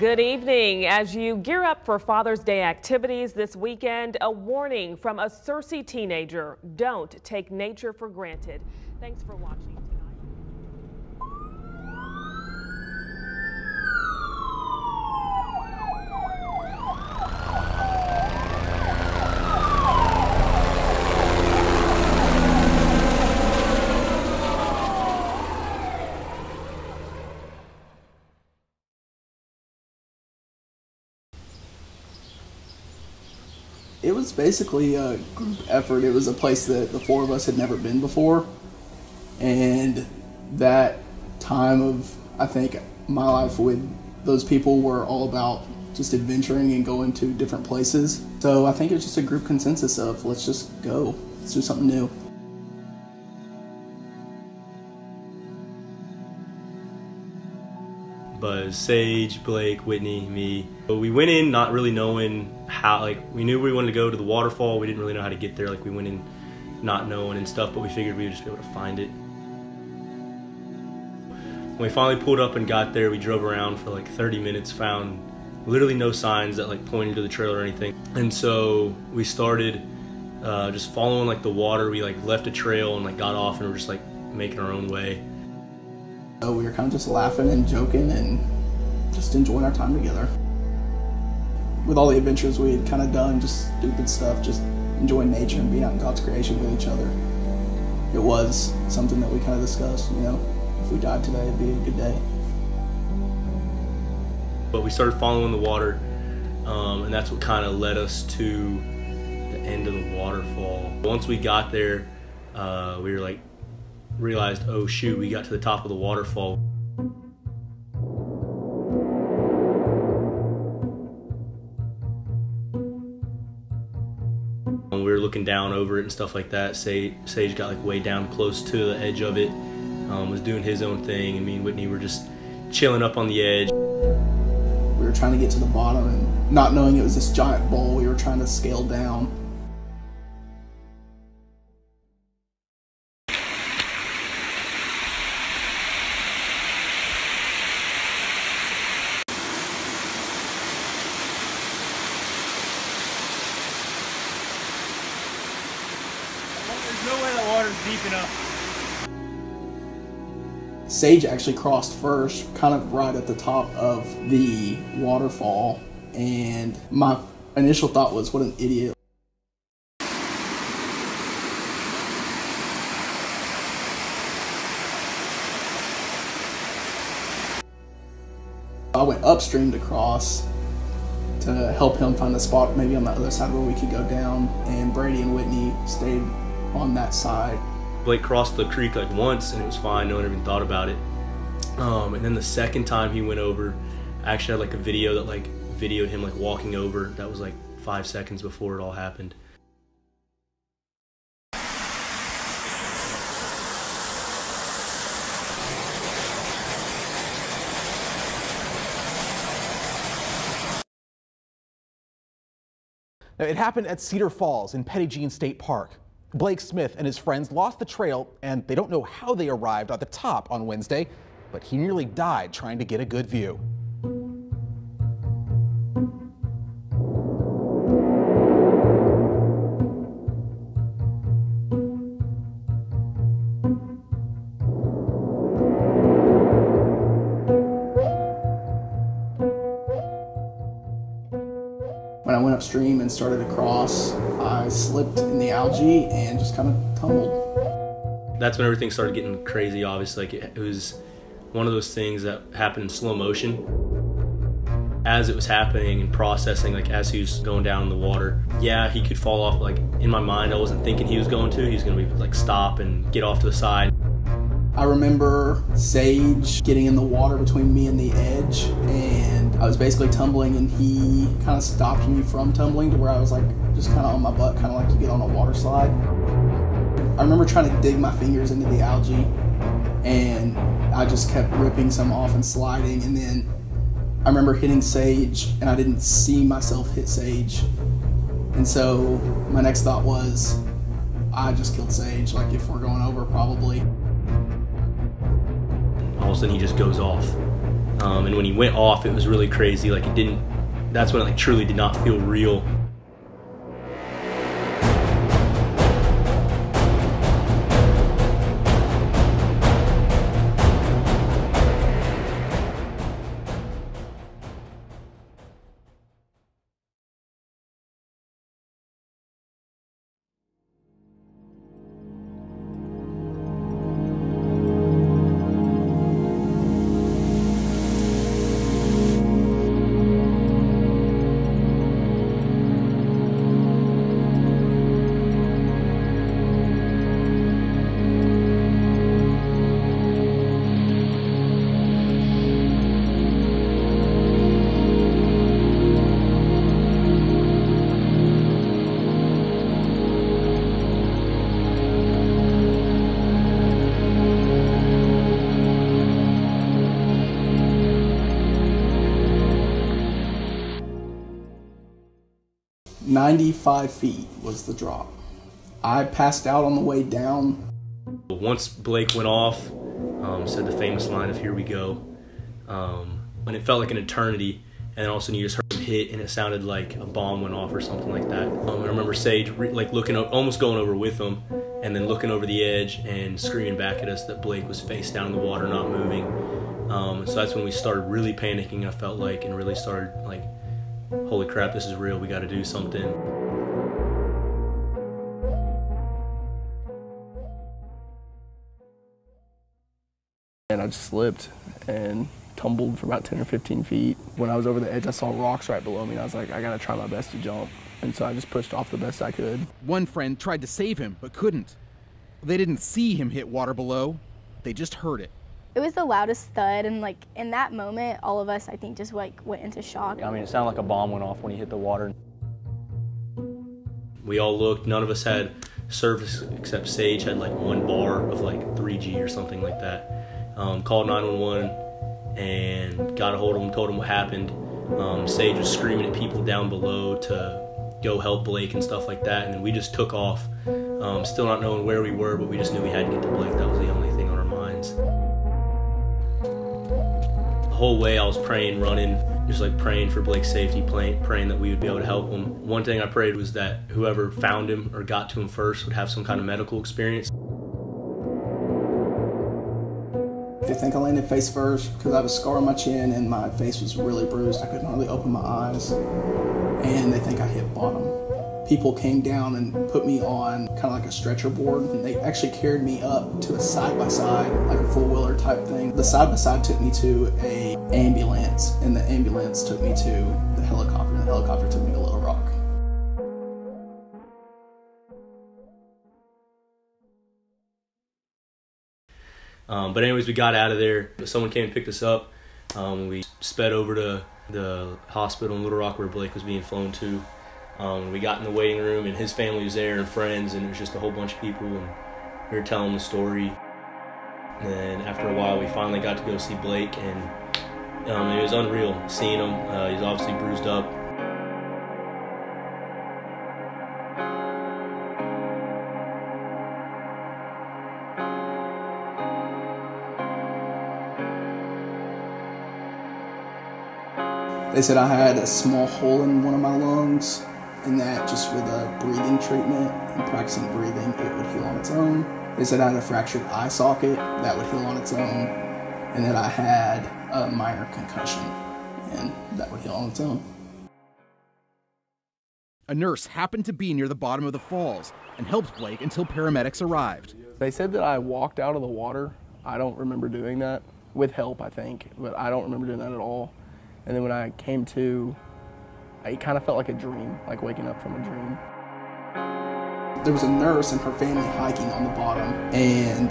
Good evening. As you gear up for Father's Day activities this weekend, a warning from a Searcy teenager. Don't take nature for granted. Thanks for watching tonight. It was basically a group effort. It was a place that the four of us had never been before. And that time of, I think, my life with those people were all about just adventuring and going to different places. So I think it's just a group consensus of let's just go. Let's do something new. Buzz, Sage, Blake, Whitney, me. But we went in not really knowing how, we knew we wanted to go to the waterfall. We didn't really know how to get there. We went in not knowing and stuff, but we figured we would just be able to find it. When we finally pulled up and got there, we drove around for 30 minutes, found literally no signs that pointed to the trail or anything. And so we started just following the water. We left a trail and got off and we're just making our own way. So we were kind of just laughing and joking and just enjoying our time together. With all the adventures we had kind of done, just stupid stuff, just enjoying nature and being out in God's creation with each other. It was something that we kind of discussed, if we died today, it'd be a good day. But we started following the water, and that's what kind of led us to the end of the waterfall. Once we got there, we were realized, oh shoot, we got to the top of the waterfall. When we were looking down over it and stuff like that, Sage got way down close to the edge of it, was doing his own thing, and me and Whitney were just chilling up on the edge. We were trying to get to the bottom, and not knowing it was this giant bowl, we were trying to scale down. There's no way that water's deep enough. Sage actually crossed first, kind of right at the top of the waterfall, and my initial thought was, what an idiot. I went upstream to cross to help him find a spot maybe on the other side where we could go down, and Brady and Whitney stayed on that side. Blake crossed the creek once and it was fine, no one even thought about it. And then the second time he went over, I actually had a video that videoed him walking over. That was 5 seconds before it all happened. Now, it happened at Cedar Falls in Petit Jean State Park. Blake Smith and his friends lost the trail, and they don't know how they arrived at the top on Wednesday, but he nearly died trying to get a good view. When I went upstream and started to cross, I slipped in the algae and just kind of tumbled. That's when everything started getting crazy, obviously. It was one of those things that happened in slow motion. As it was happening and processing, as he was going down in the water, yeah, he could fall off. In my mind, I wasn't thinking he was going to. He was going to be stop and get off to the side. I remember Sage getting in the water between me and the edge, and I was basically tumbling, and he kind of stopped me from tumbling to where I was just kind of on my butt, kind of like you get on a water slide. I remember trying to dig my fingers into the algae, and I just kept ripping some off and sliding, and then I remember hitting Sage, and I didn't see myself hit Sage. And so my next thought was, I just killed Sage, if we're going over, probably. All of a sudden he just goes off. And when he went off, it was really crazy. Like that's when it like truly did not feel real. "95 feet was the drop. I passed out on the way down. Once Blake went off, said the famous line of "Here we go," and it felt like an eternity. And then all of a sudden you just heard him hit, and it sounded like a bomb went off or something like that. I remember Sage like looking up, almost going over with him, and then looking over the edge and screaming back at us that Blake was face down in the water, not moving. So that's when we started really panicking, I felt like, and really started like, holy crap, this is real, we got to do something. And I just slipped and tumbled for about 10 or 15 feet. When I was over the edge, I saw rocks right below me, and I was like, I gotta try my best to jump. And so I just pushed off the best I could. One friend tried to save him, but couldn't. They didn't see him hit water below, they just heard it. It was the loudest thud, and like in that moment, all of us, I think, just like went into shock. I mean, it sounded like a bomb went off when he hit the water. We all looked, none of us had service except Sage had like 1 bar of like 3G or something like that. Called 911 and got a hold of him, told him what happened. Sage was screaming at people down below to go help Blake and stuff like that, and then we just took off, still not knowing where we were, but we just knew we had to get to Blake. That was the only thing on our minds. The whole way I was praying, running, just like praying for Blake's safety, praying that we would be able to help him. One thing I prayed was that whoever found him or got to him first would have some kind of medical experience. They think I landed face first because I have a scar on my chin and my face was really bruised. I couldn't hardly open my eyes. And they think I hit bottom. People came down and put me on kind of like a stretcher board, and they actually carried me up to a side-by-side, like a four-wheeler type thing. The side-by-side took me to an ambulance, and the ambulance took me to the helicopter, and the helicopter took me to Little Rock. But anyways, we got out of there. Someone came and picked us up. We sped over to the hospital in Little Rock where Blake was being flown to. We got in the waiting room, and his family was there and friends, and it was just a whole bunch of people, and we were telling the story. And then after a while, we finally got to go see Blake, and it was unreal seeing him. He's obviously bruised up. They said I had a small hole in one of my lungs, and that just with a breathing treatment and practicing breathing, it would heal on its own. They said I had a fractured eye socket, that would heal on its own, and that I had a minor concussion, and that would heal on its own. A nurse happened to be near the bottom of the falls and helped Blake until paramedics arrived. They said that I walked out of the water. I don't remember doing that, with help, I think, but I don't remember doing that at all. And then when I came to, it kind of felt like a dream, like waking up from a dream. There was a nurse and her family hiking on the bottom, and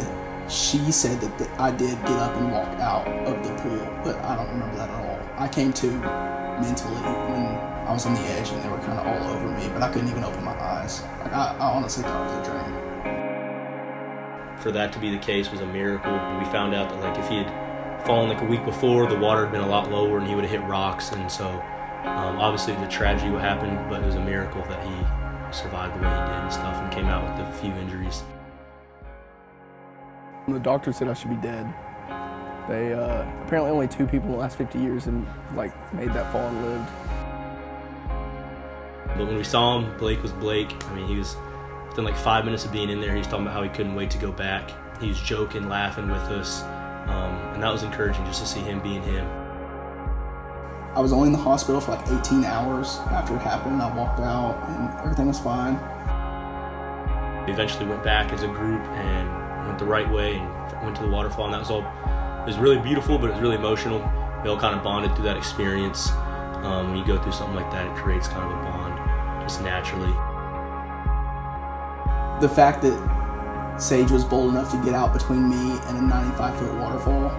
she said that I did get up and walk out of the pool, but I don't remember that at all. I came to mentally when I was on the edge and they were kind of all over me, but I couldn't even open my eyes. Like, I honestly thought it was a dream. For that to be the case was a miracle. We found out that like if he had fallen like a week before, the water had been a lot lower and he would have hit rocks, and so obviously the tragedy would happen, but it was a miracle that he survived the way he did and stuff and came out with a few injuries. The doctor said I should be dead, They apparently only 2 people in the last 50 years and like made that fall and lived. But when we saw him, Blake was Blake. I mean, he was within like 5 minutes of being in there. He was talking about how he couldn't wait to go back. He was joking, laughing with us, and that was encouraging just to see him being him. I was only in the hospital for like 18 hours after it happened. I walked out and everything was fine. We eventually went back as a group and went the right way and went to the waterfall, and that was all. It was really beautiful, but it was really emotional. We all kind of bonded through that experience. When you go through something like that, it creates kind of a bond just naturally. The fact that Sage was bold enough to get out between me and a 95-foot waterfall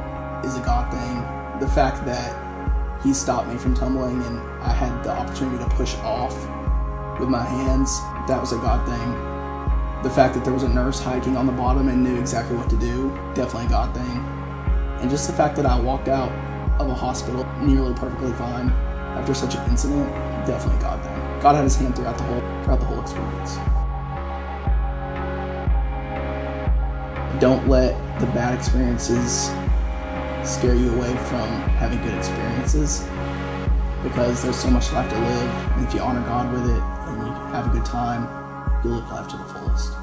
is a God thing. The fact that he stopped me from tumbling and I had the opportunity to push off with my hands, that was a God thing. The fact that there was a nurse hiking on the bottom and knew exactly what to do, definitely a God thing. And just the fact that I walked out of a hospital nearly perfectly fine after such an incident, definitely a God thing. God had his hand throughout the whole experience. Don't let the bad experiences scare you away from having good experiences, because there's so much life to live, and if you honor God with it and you have a good time, you'll live life to the fullest.